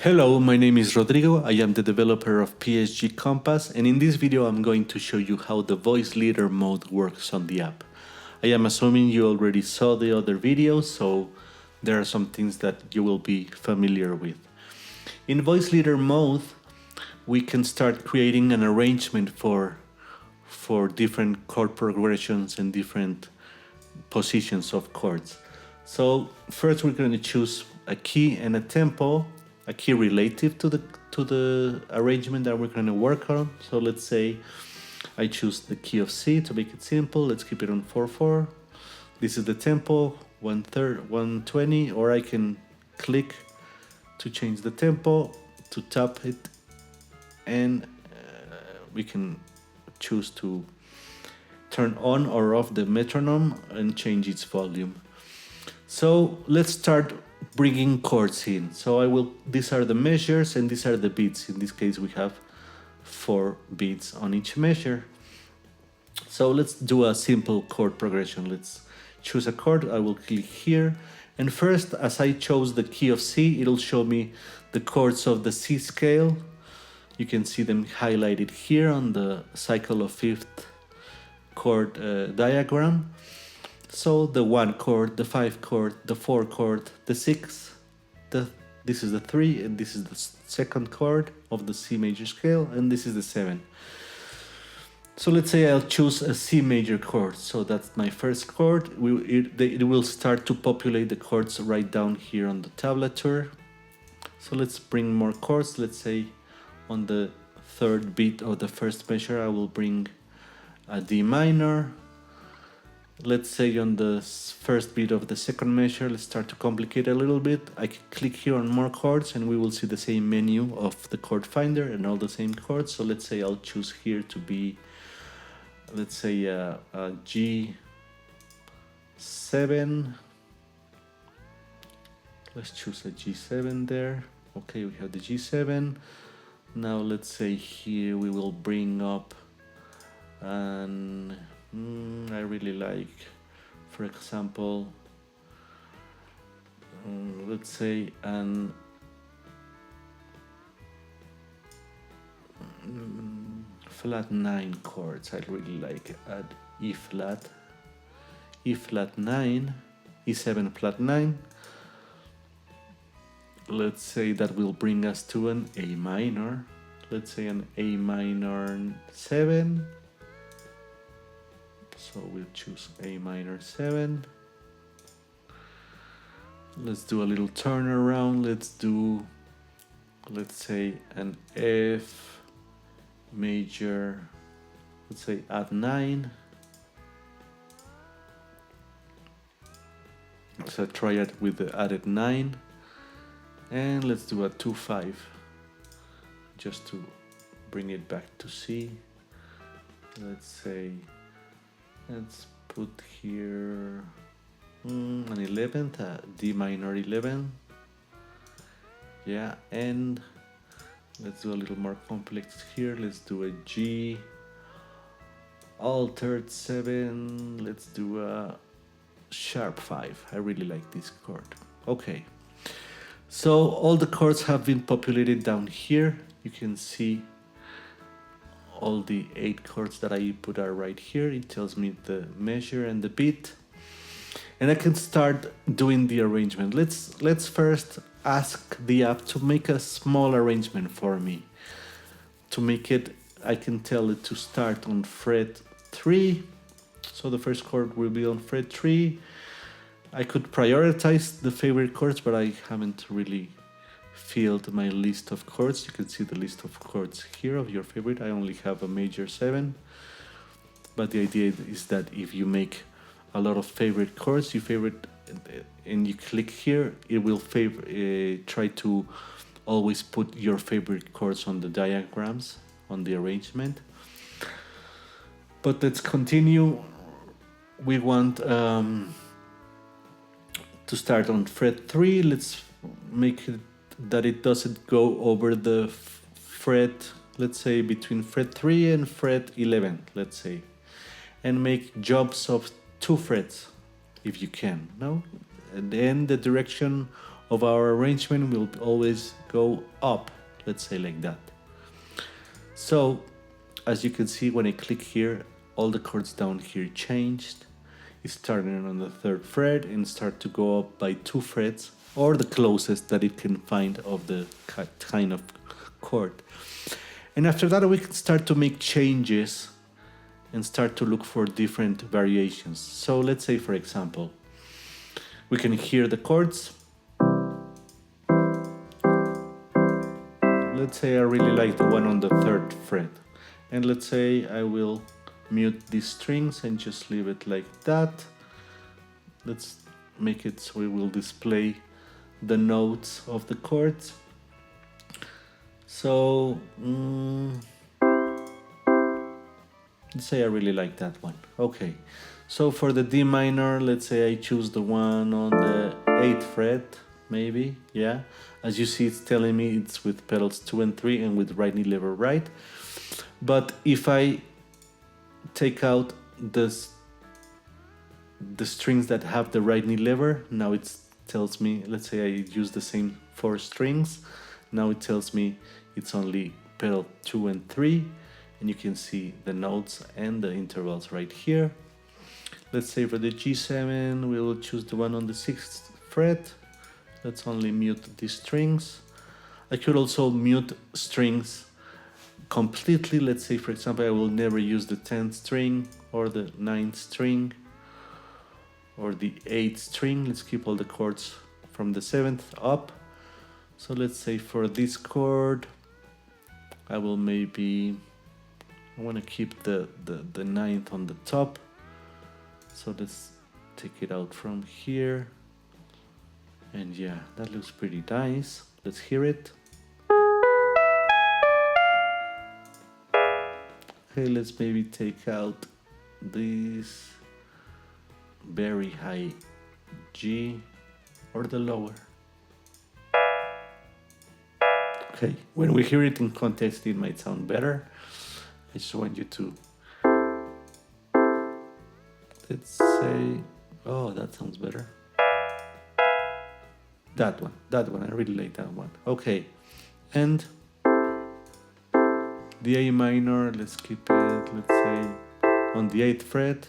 Hello, my name is Rodrigo. I am the developer of PSG Compass, and in this video I'm going to show you how the voice leader mode works on the app. I am assuming you already saw the other videos, so there are some things that you will be familiar with. In voice leader mode, we can start creating an arrangement for different chord progressions and different positions of chords. So first we're going to choose a key and a tempo, a key relative to the arrangement that we're going to work on. So let's say I choose the key of C to make it simple. Let's keep it on 4/4. This is the tempo, 120, or I can click to change the tempo, to tap it, and we can choose to turn on or off the metronome and change its volume. So let's start bringing chords in. These are the measures and these are the beats. In this case, we have 4 beats on each measure. So let's do a simple chord progression. Let's choose a chord. I will click here. And first, as I chose the key of C, it'll show me the chords of the C scale. You can see them highlighted here on the cycle of fifth chord diagram. So the 1 chord, the 5 chord, the 4 chord, the 6, this is the 3, and this is the second chord of the C major scale, and this is the 7. So let's say I'll choose a C major chord. So that's my first chord. It will start to populate the chords right down here on the tablature. So let's bring more chords. Let's say on the third beat of the first measure, I will bring a D minor. Let's say on the first beat of the second measure, let's start to complicate a little bit. I can click here on more chords and we will see the same menu of the chord finder and all the same chords. So let's say I'll choose here to be, let's say a G7. Let's choose a G7 there. Okay, we have the G7. Now let's say here we will bring up an I really like, for example, let's say an flat 9 chords. I really like at E flat 9, E7 flat 9. Let's say that will bring us to an A minor. Let's say an A minor 7. So we'll choose A minor 7. Let's do a little turnaround. Let's say an F major, let's say add 9. So try it with the added 9. And let's do a 2/5 just to bring it back to C. Let's put here an 11th, D minor 11. Yeah, and let's do a little more complex here. Let's do a G altered 7. Let's do a sharp 5. I really like this chord. Okay, so all the chords have been populated down here. You can see all the 8 chords that I put are right here. It tells me the measure and the beat. And I can start doing the arrangement. Let's first ask the app to make a small arrangement for me. To make it, I can tell it to start on fret 3. So the first chord will be on fret 3. I could prioritize the favorite chords, but I haven't really filled my list of chords. You can see the list of chords here of your favorite. I only have a major 7, but the idea is that if you make a lot of favorite chords, and you click here, it will try to always put your favorite chords on the diagrams, on the arrangement. But let's continue. We want to start on fret 3. Let's make it that it doesn't go over the fret, let's say between fret 3 and fret 11, let's say, and make jumps of 2 frets if you can. No, and then the direction of our arrangement will always go up, let's say like that. So as you can see, when I click here, all the chords down here changed. It's starting on the 3rd fret and start to go up by 2 frets, or the closest that it can find of the kind of chord. And after that, we can start to make changes and start to look for different variations. So let's say, for example, we can hear the chords. Let's say I really like the one on the 3rd fret. And let's say I will mute these strings and just leave it like that. Let's make it so it will display the notes of the chords. So let's say I really like that one. Okay, so for the D minor, let's say I choose the one on the 8th fret, maybe, yeah. As you see, it's telling me it's with pedals 2 and 3 and with right knee lever right. But if I take out the strings that have the right knee lever, now it tells me, let's say I use the same 4 strings, now it tells me it's only pedal 2 and 3, and you can see the notes and the intervals right here. Let's say for the G7, we will choose the one on the 6th fret. Let's only mute these strings. I could also mute strings completely. Let's say, for example, I will never use the 10th string or the 9th string or the 8th string. Let's keep all the chords from the 7th up. So let's say for this chord, I will maybe, I want to keep the 9th on the top. So let's take it out from here. And yeah, that looks pretty nice. Let's hear it. Okay, let's maybe take out this very high G or the lower. Okay, when we hear it in context, it might sound better. I just want you to, let's say, oh, that sounds better. That one, I really like that one. Okay, and the A minor, let's keep it, let's say, on the 8th fret.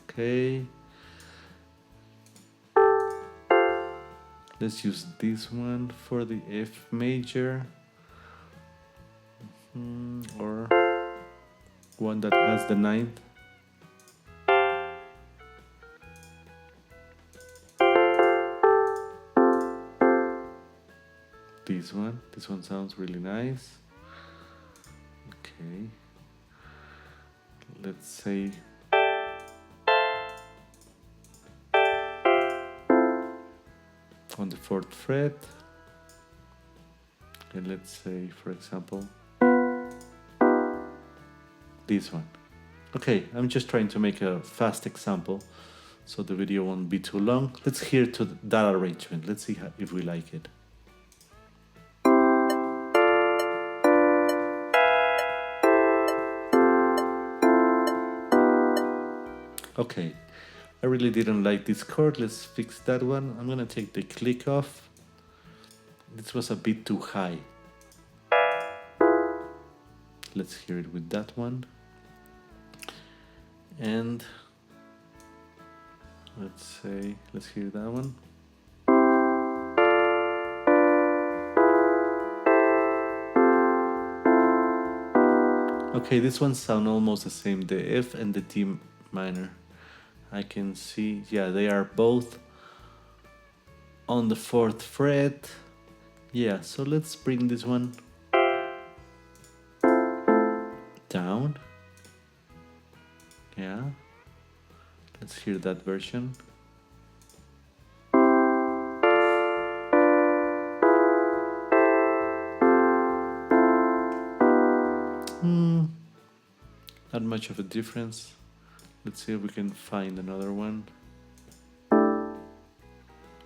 Okay. Let's use this one for the F major. Or one that has the 9th. This one sounds really nice. Okay, let's say on the 4th fret, and let's say, for example, this one. Okay, I'm just trying to make a fast example so the video won't be too long. Let's hear to that arrangement. Let's see if we like it. Okay, I really didn't like this chord. Let's fix that one. I'm gonna take the click off. This was a bit too high. Let's hear it with that one. And let's hear that one. Okay, this one sound almost the same, the F and the D minor. I can see, yeah, they are both on the 4th fret. Yeah, so let's bring this one down. Yeah, let's hear that version. Not much of a difference. Let's see if we can find another one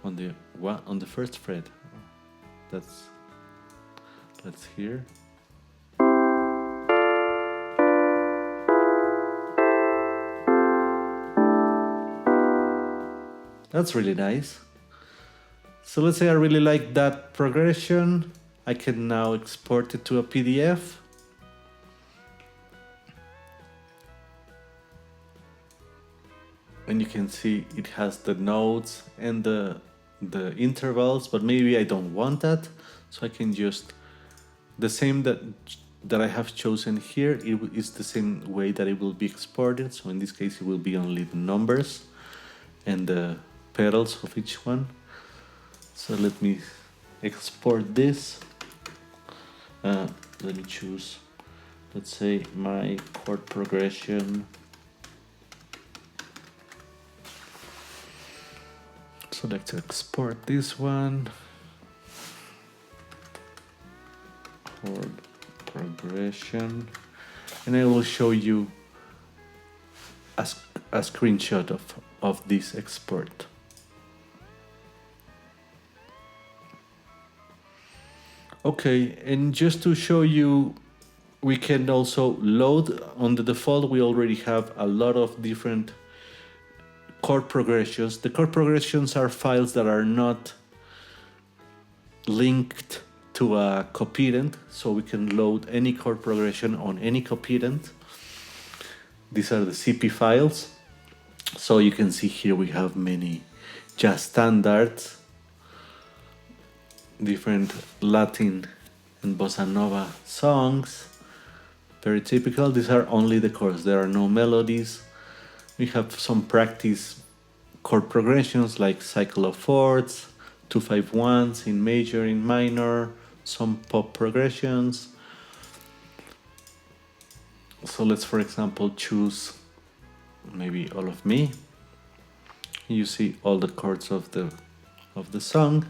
on the 1st fret. Let's hear. That's really nice. So let's say I really like that progression. I can now export it to a PDF. And you can see it has the notes and the intervals, but maybe I don't want that. So I can just, the same that I have chosen here, it is the same way that it will be exported. So in this case, it will be only the numbers and the pedals of each one. So let me export this. Let me choose, let's say, my chord progression. So let's export this one. Chord progression. And I will show you a screenshot of this export. Okay, and just to show you, we can also load. On the default, we already have a lot of different chord progressions. The chord progressions are files that are not linked to a copyright, so we can load any chord progression on any copyright. These are the CP files. So you can see here we have many jazz standards, different Latin and bossa nova songs, very typical. These are only the chords, there are no melodies. We have some practice chord progressions like cycle of fourths, 2-5-1s in major, in minor, some pop progressions. So let's, for example, choose maybe All of Me. You see all the chords of the song.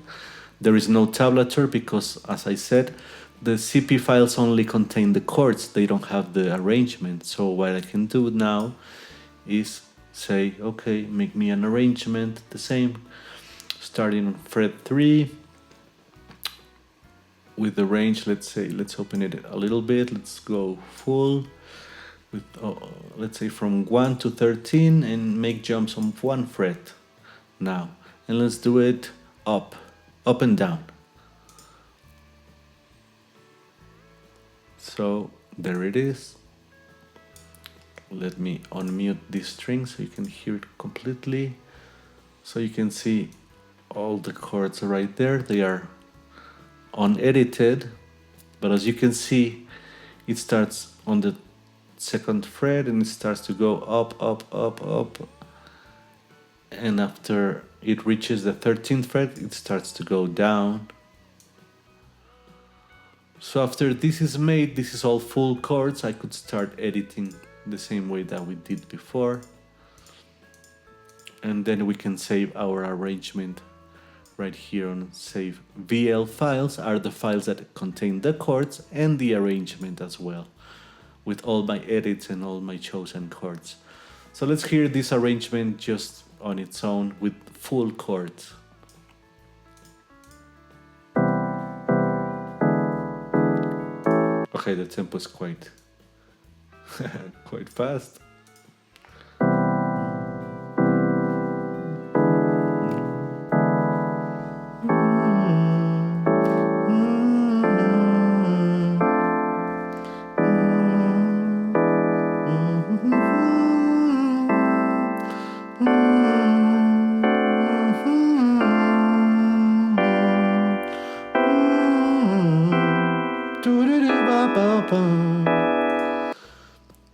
There is no tablature because, as I said, the CP files only contain the chords, they don't have the arrangement. So what I can do now is say, okay, make me an arrangement, the same, starting on fret 3, with the range, let's say, let's open it a little bit, let's go full, with let's say from 1 to 13, and make jumps on 1 fret now. And let's do it up and down. So there it is. Let me unmute this string so you can hear it completely. So you can see all the chords right there. They are unedited, but as you can see, it starts on the 2nd fret and it starts to go up, up, up, up. And after it reaches the 13th fret, it starts to go down. So after this is made, this is all full chords, I could start editing the same way that we did before. And then we can save our arrangement right here on save. VL files are the files that contain the chords and the arrangement as well, with all my edits and all my chosen chords. So let's hear this arrangement just on its own with full chords. Okay, the tempo is quite quite fast.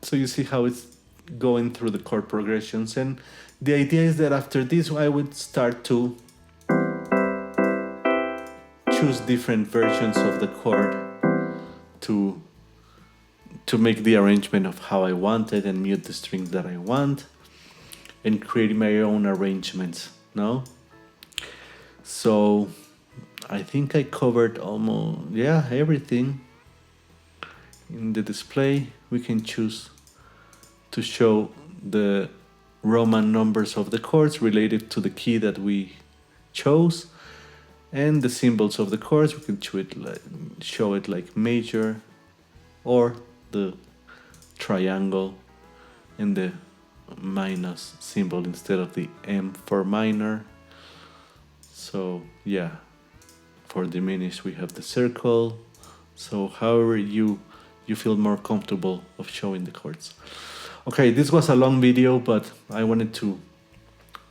So you see how it's going through the chord progressions, and the idea is that after this I would start to choose different versions of the chord to make the arrangement of how I want it and mute the strings that I want and create my own arrangements. No? So I think I covered almost, everything. In the display, we can choose to show the Roman numbers of the chords related to the key that we chose, and the symbols of the chords. We can show it like major, or the triangle and the minus symbol instead of the M for minor. So yeah, for diminish we have the circle. So however you feel more comfortable of showing the chords. Okay, this was a long video, but I wanted to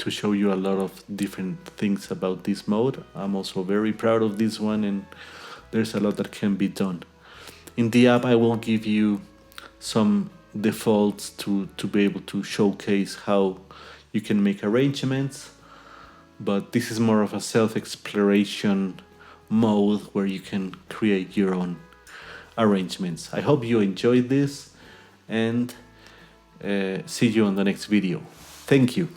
show you a lot of different things about this mode. I'm also very proud of this one, and there's a lot that can be done. In the app, I will give you some defaults to be able to showcase how you can make arrangements, but this is more of a self-exploration mode where you can create your own arrangements. I hope you enjoyed this, and see you on the next video. Thank you.